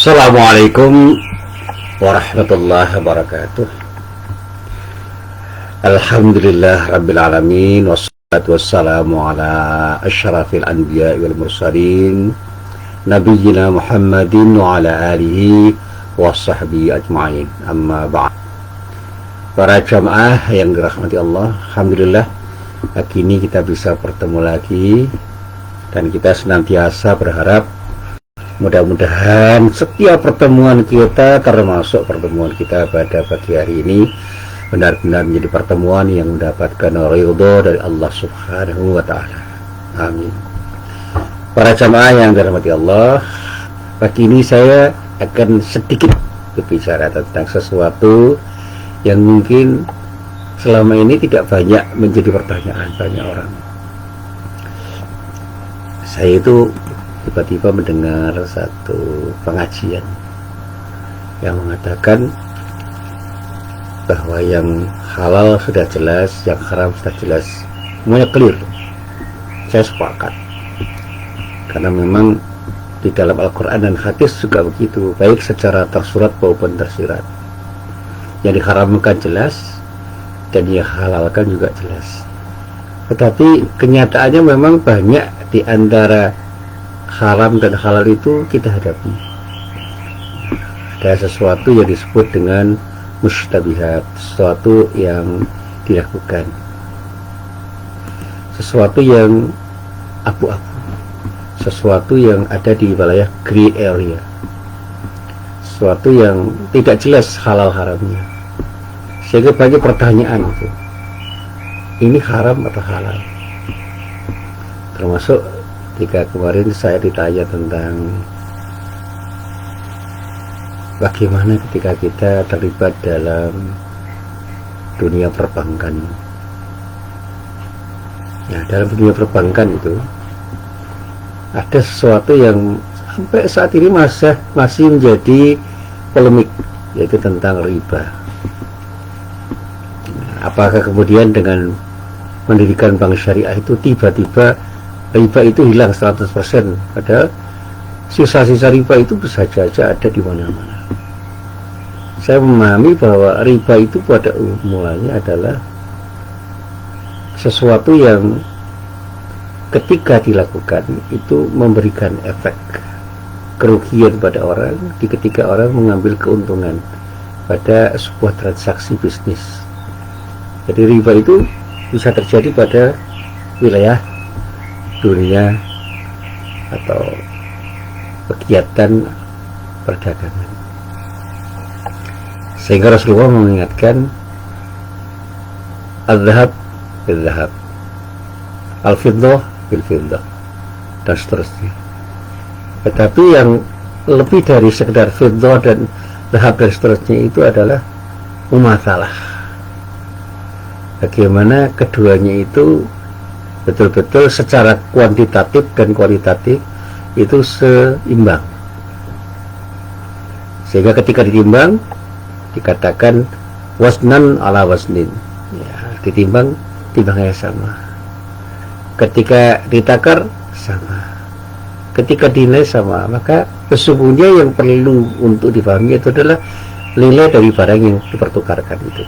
Assalamualaikum warahmatullahi wabarakatuh. Alhamdulillah rabbil alamin, wassalatu wassalamu ala asyrafil anbiya wal mursalin nabiyyina Muhammadin wa ala alihi wa sahbihi ajma'in. Amma ba'd. Para jamaah yang dirahmati Allah, alhamdulillah hari ini kita bisa bertemu lagi, dan kita senantiasa berharap mudah-mudahan setiap pertemuan kita, termasuk pertemuan kita pada pagi hari ini, benar-benar menjadi pertemuan yang mendapatkan ridho dari Allah Subhanahu wa Ta'ala. Amin. Para jamaah yang dirahmati Allah, pagi ini saya akan sedikit berbicara tentang sesuatu yang mungkin selama ini tidak banyak menjadi pertanyaan banyak orang. Saya itu tiba-tiba mendengar satu pengajian yang mengatakan bahwa yang halal sudah jelas, yang haram sudah jelas, semuanya clear. Saya sepakat, karena memang di dalam Al-Quran dan hadis juga begitu, baik secara tersurat maupun tersirat. Yang diharamkan jelas dan yang halalkan juga jelas. Tetapi kenyataannya memang banyak di antara haram dan halal itu kita hadapi. Ada sesuatu yang disebut dengan mustabihat, sesuatu yang dilakukan, sesuatu yang abu-abu, sesuatu yang ada di wilayah gray area, sesuatu yang tidak jelas halal haramnya, sehingga banyak pertanyaan itu, ini haram atau halal. Termasuk ketika kemarin saya ditanya tentang bagaimana ketika kita terlibat dalam dunia perbankan. Ya, dalam dunia perbankan itu ada sesuatu yang sampai saat ini masih menjadi polemik, yaitu tentang riba. Apakah kemudian dengan mendirikan bank syariah itu tiba-tiba riba itu hilang 100%, padahal sisa-sisa riba itu bisa saja ada di mana-mana. Saya memahami bahwa riba itu pada mulanya adalah sesuatu yang ketika dilakukan itu memberikan efek kerugian pada orang ketika orang mengambil keuntungan pada sebuah transaksi bisnis. Jadi riba itu bisa terjadi pada wilayah dunia atau kegiatan perdagangan, sehingga Rasulullah mengingatkan al-dhahab bil-dhahab, al-fiddah bil-fiddah, dan seterusnya. Tetapi yang lebih dari sekedar fiddah dan dhahab dan seterusnya itu adalah mumatsalah, bagaimana keduanya itu betul-betul secara kuantitatif dan kualitatif itu seimbang, sehingga ketika ditimbang dikatakan wasnan ala wasnin, ya, ditimbang timbangnya sama, ketika ditakar sama, ketika dinilai sama. Maka sesungguhnya yang perlu untuk dipahami itu adalah nilai dari barang yang dipertukarkan itu.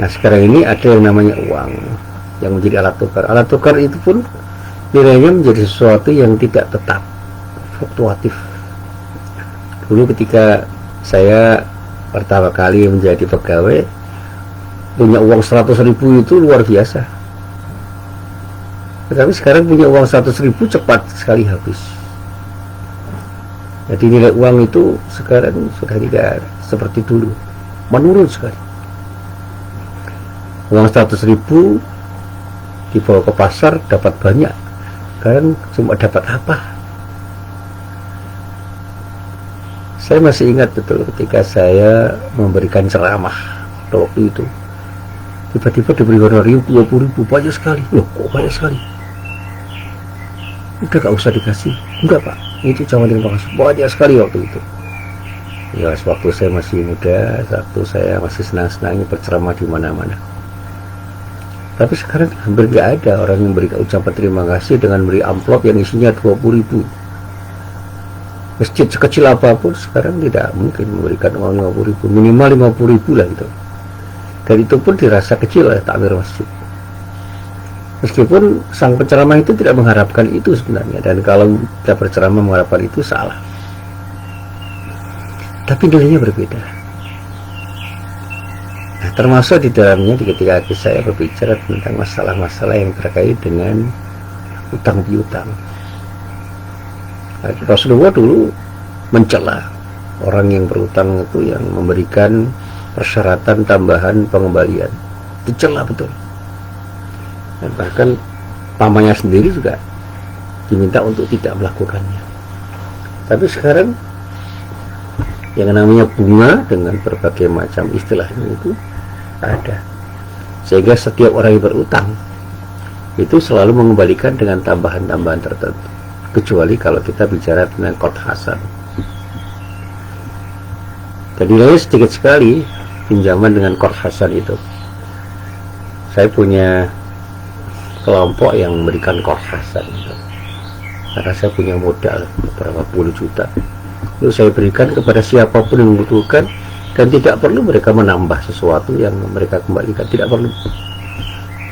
Nah, sekarang ini ada yang namanya uang yang menjadi alat tukar. Alat tukar itu pun nilainya menjadi sesuatu yang tidak tetap, fluktuatif. Dulu ketika saya pertama kali menjadi pegawai, punya uang 100.000 itu luar biasa. Tetapi sekarang punya uang 100.000 cepat sekali habis. Jadi nilai uang itu sekarang sudah tidak seperti dulu, menurun sekali. Uang 100.000 dibawa ke pasar dapat banyak, kan cuma dapat apa? Saya masih ingat betul ketika saya memberikan ceramah waktu itu, tiba-tiba diberi honorar 20.000, banyak sekali. Loh, kok banyak sekali? Udah gak usah dikasih. Enggak pak, itu cuma terima kasih, banyak sekali waktu itu. Ya, waktu saya masih muda, waktu saya masih senang-senangnya berceramah di mana-mana. Tapi sekarang hampir nggak ada orang yang beri ucapan terima kasih dengan beri amplop yang isinya 20.000. Masjid sekecil apapun sekarang tidak mungkin memberikan uang 50.000, minimal 50.000 lah gitu. Dan itu pun dirasa kecil oleh takmir masjid. Meskipun sang penceramah itu tidak mengharapkan itu sebenarnya, dan kalau kita berceramah mengharapkan itu salah. Tapi nilainya berbeda. Nah, termasuk di dalamnya ketika saya berbicara tentang masalah-masalah yang terkait dengan utang piutang. Nah, Rasulullah dulu mencela orang yang berutang itu, yang memberikan persyaratan tambahan pengembalian. Dicela betul. Dan bahkan pamannya sendiri juga diminta untuk tidak melakukannya. Tapi sekarang yang namanya bunga dengan berbagai macam istilahnya itu ada, sehingga setiap orang yang berutang itu selalu mengembalikan dengan tambahan-tambahan tertentu, kecuali kalau kita bicara tentang qard hasan. Dan nilainya sedikit sekali pinjaman dengan qard hasan itu. Saya punya kelompok yang memberikan qard hasan itu, karena saya punya modal beberapa puluh juta, lalu saya berikan kepada siapapun yang membutuhkan, dan tidak perlu mereka menambah sesuatu yang mereka kembalikan, tidak perlu.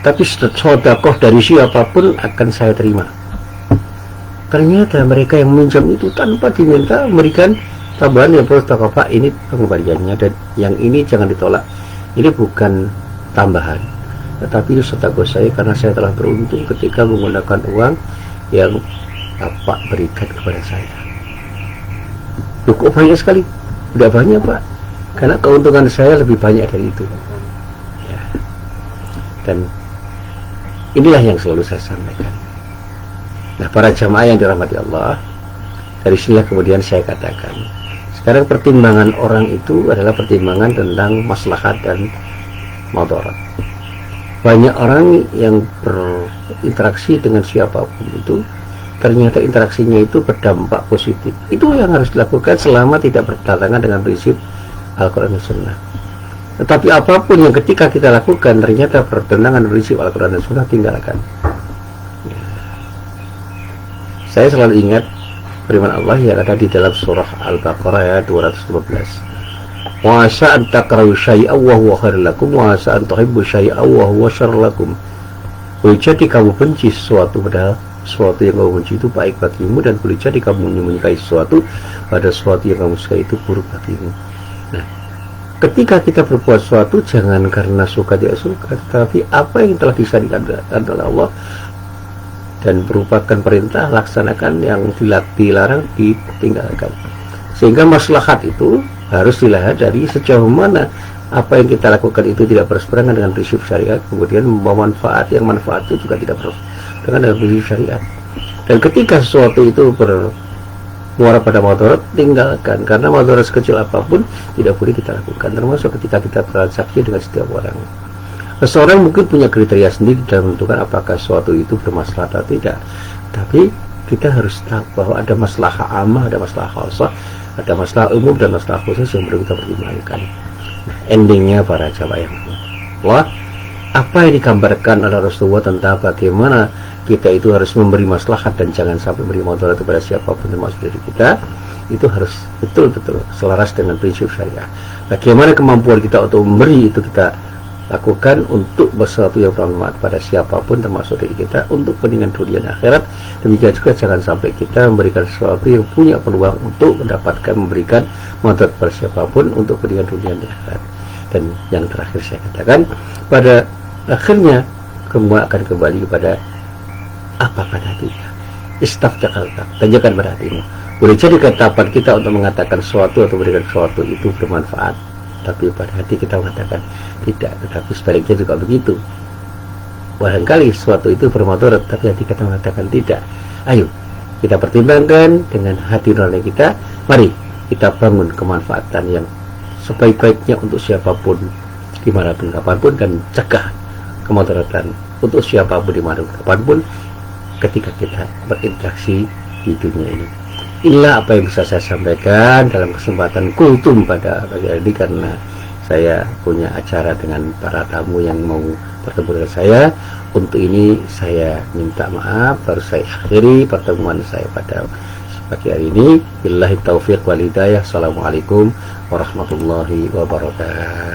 Tapi sedekah dari siapapun akan saya terima. Ternyata mereka yang meminjam itu tanpa diminta memberikan tambahan, yang perlu Pak, ini pengembaliannya, dan yang ini jangan ditolak, ini bukan tambahan, tetapi itu sedekah saya karena saya telah beruntung ketika menggunakan uang yang Bapak berikan kepada saya. Loh, kok banyak sekali? Tidak banyak, Pak, karena keuntungan saya lebih banyak dari itu ya. Dan inilah yang selalu saya sampaikan. Nah, para jamaah yang dirahmati Allah, dari sinilah kemudian saya katakan, sekarang pertimbangan orang itu adalah pertimbangan tentang maslahat dan madarat. Banyak orang yang berinteraksi dengan siapapun itu, ternyata interaksinya itu berdampak positif. Itu yang harus dilakukan selama tidak bertentangan dengan prinsip Al-Quran dan Sunnah. Tetapi apapun yang ketika kita lakukan ternyata bertentangan dengan prinsip Al-Quran dan Sunnah, tinggalkan. Saya selalu ingat firman Allah yang ada di dalam surah Al-Baqarah ayat 215. Wa asa an takrahu syai'an wa huwa khairul lakum wa asa an tuhibbu syai'an wa huwa syarrul lakum. Boleh jadi kamu benci sesuatu, padahal sesuatu yang kamu benci itu baik bagimu, dan boleh jadi kamu menyukai sesuatu pada sesuatu yang kamu suka itu buruk bagimu. Nah, ketika kita berbuat sesuatu jangan karena suka tidak suka, tetapi apa yang telah disyariatkan oleh Allah dan merupakan perintah, laksanakan, yang dilarang ditinggalkan. Sehingga maslahat itu harus dilihat dari sejauh mana apa yang kita lakukan itu tidak berseberangan dengan prinsip syariat, kemudian membawa manfaat, yang manfaat itu juga tidak berseberangan dengan prinsip syariat. Dan ketika sesuatu itu bermuara pada madarat, tinggalkan, karena madarat sekecil apapun tidak boleh kita lakukan, termasuk ketika kita transaksi dengan setiap orang. Seseorang mungkin punya kriteria sendiri dalam menentukan apakah sesuatu itu bermaslahat atau tidak, tapi kita harus tahu bahwa ada maslahah ammah, ada maslahah khasah, ada masalah umum dan masalah khusus yang perlu kita pertimbangkan. Endingnya para jamaah yang wah, apa yang digambarkan oleh Rasulullah tentang bagaimana kita itu harus memberi maslahat dan jangan sampai memberi mudarat kepada siapapun termasuk dari kita, itu harus betul-betul selaras dengan prinsip syariah. Bagaimana kemampuan kita untuk memberi itu kita lakukan untuk sesuatu yang bermanfaat pada siapapun termasuk dari kita, untuk kepentingan dunia dan akhirat. Demikian juga jangan sampai kita memberikan sesuatu yang punya peluang untuk mendapatkan memberikan mudarat pada siapapun untuk kepentingan dunia dan akhirat. Dan yang terakhir saya katakan, pada akhirnya semua akan kembali kepada apa pada hatinya. Istafta qalbak, tanyakan pada hatimu. Boleh jadi ketapan kita untuk mengatakan sesuatu atau memberikan sesuatu itu bermanfaat, tapi pada hati kita mengatakan tidak. Tetapi sebaliknya juga begitu, barangkali sesuatu itu bermudarat tapi hati kita mengatakan tidak. Ayo kita pertimbangkan dengan hati nurani kita, mari kita bangun kemanfaatan yang sebaik-baiknya untuk siapapun dimanapun kapanpun, dan cegah kemudaratan untuk siapapun dimanapun kapanpun ketika kita berinteraksi di dunia ini. Inilah apa yang bisa saya sampaikan dalam kesempatan kultum pada pagi hari ini, karena saya punya acara dengan para tamu yang mau bertemu dengan saya. Untuk ini saya minta maaf, baru saya akhiri pertemuan saya pada pagi hari ini. Billahi taufiq wal hidayah. Assalamualaikum warahmatullahi wabarakatuh.